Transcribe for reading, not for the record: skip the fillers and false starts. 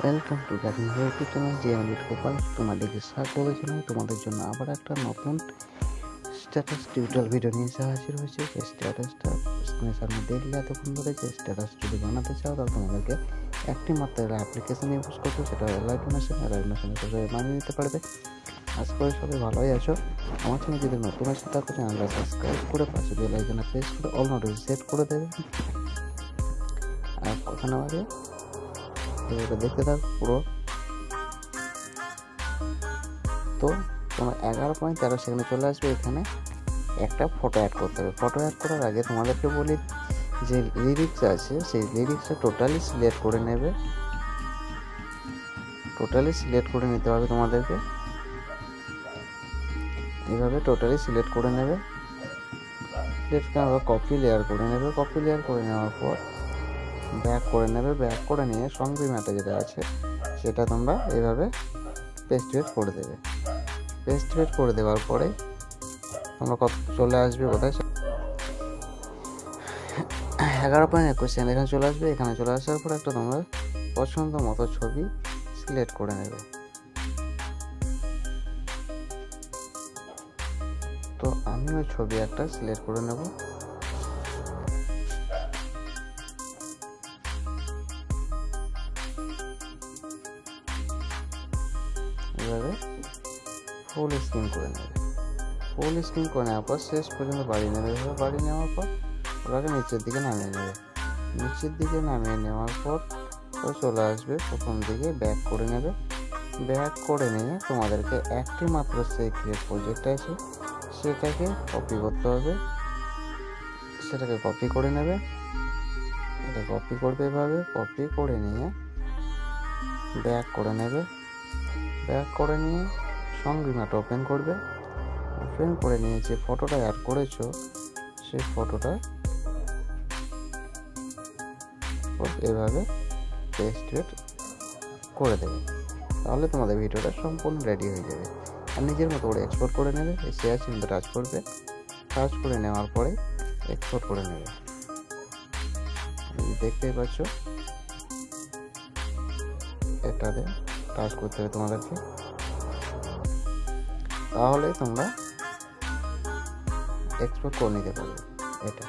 Welcome to garden YouTube channel GML Gopal. তোমাদেরকে স্বাগত জানাই। তোমাদের জন্য আবার একটা নতুন স্ট্যাটাস টিউটোরিয়াল ভিডিও নিয়ে এসে হাজির হয়েছে। যে স্ট্যাটাসটা স্ক্রিনের সামনে দেখলে এতক্ষণ ধরে, যে স্ট্যাটাস যদি বানাতে চাও তাহলে তোমাদেরকে একটি মাত্র অ্যাপ্লিকেশন ইউজ করতে, সেটা লাইটনেশন বানিয়ে নিতে পারবে। আশা করি সবাই ভালোই আছো। আমার চ্যানেল যদি নতুন আসে তারপর চ্যানেলটা সাবস্ক্রাইব করে পাশে বেল আইকনে প্রেস করে অল নোটিফিকেশন সেট করে দেবে। আর কথা না বাড়িয়ে দেখতে থাক পুরো। তো তোমার 11.13 সেকেন্ডে চলে আসবে। এখানে একটা ফটো অ্যাড করতে হবে। ফটো অ্যাড করার আগে তোমাদেরকে বলি, যে লিরিক্স আছে সেই লিরিক্সটা টোটালি সিলেক্ট করে নেবে। টোটালি সিলেক্ট করে নিতে হবে তোমাদেরকে। এইভাবে টোটালি সিলেক্ট করে নেবে। সিলেক্ট করে কপি লেয়ার করে নেবে। কপি লেয়ার করে নেওয়ার পর ব্যাক করে নেবে। ব্যাক করে নিয়ে সংবিমাটা যেটা আছে সেটা তোমরা এইভাবে পেস্ট করে দেবে। পেস্ট করে দেওয়ার পরে তোমরা চলে আসবে কোথায়, 11.21 সেকেন্ড এখানে চলে আসবে। এখানে চলে আসার পর একটা তোমরা পছন্দ মতো ছবি সিলেক্ট করে নেবে। তো আমি ওই ছবি একটা সিলেক্ট করে নেব। এভাবে ফুল স্ক্রিন করে নেবে। ফুল স্ক্রিন করে নেওয়ার পর শেষ পর্যন্ত বাড়িয়ে নেবে। এভাবে বাড়িয়ে নেওয়ার পর ওটাকে নিচের দিকে নামিয়ে নেবে। নিচের দিকে নামিয়ে নেওয়ার পর ও চলে আসবে প্রথম দিকে। ব্যাক করে নেবে। ব্যাক করে নিয়ে তোমাদেরকে একটি মাত্র সেই ক্রিয়েট প্রজেক্ট আছে সেটাকে কপি করতে হবে। সেটাকে কপি করে নেবে। এটা কপি করবে। এভাবে কপি করে নিয়ে ব্যাক করে নেবে। ব্যাক করে নিয়ে সংবিমাটা ওপেন করবে। ওপেন করে নিয়ে যে ফটোটা অ্যাড করেছো সেই ফটোটা এভাবে পেস্ট করে দেবে। তাহলে তোমাদের ভিডিওটা সম্পূর্ণ রেডি হয়ে যাবে। আর নিজের মতো করে এক্সপোর্ট করে নেবে। শেয়ার চিহ্নটা টাচ করবে। টাচ করে নেওয়ার পরে এক্সপোর্ট করে নেবে। দেখতেই পাচ্ছ, এটাতে টাচ করতে হবে তোমাদেরকে। তাহলে তোমরা এক্সপোর্ট করে নিতে পারবে। এটা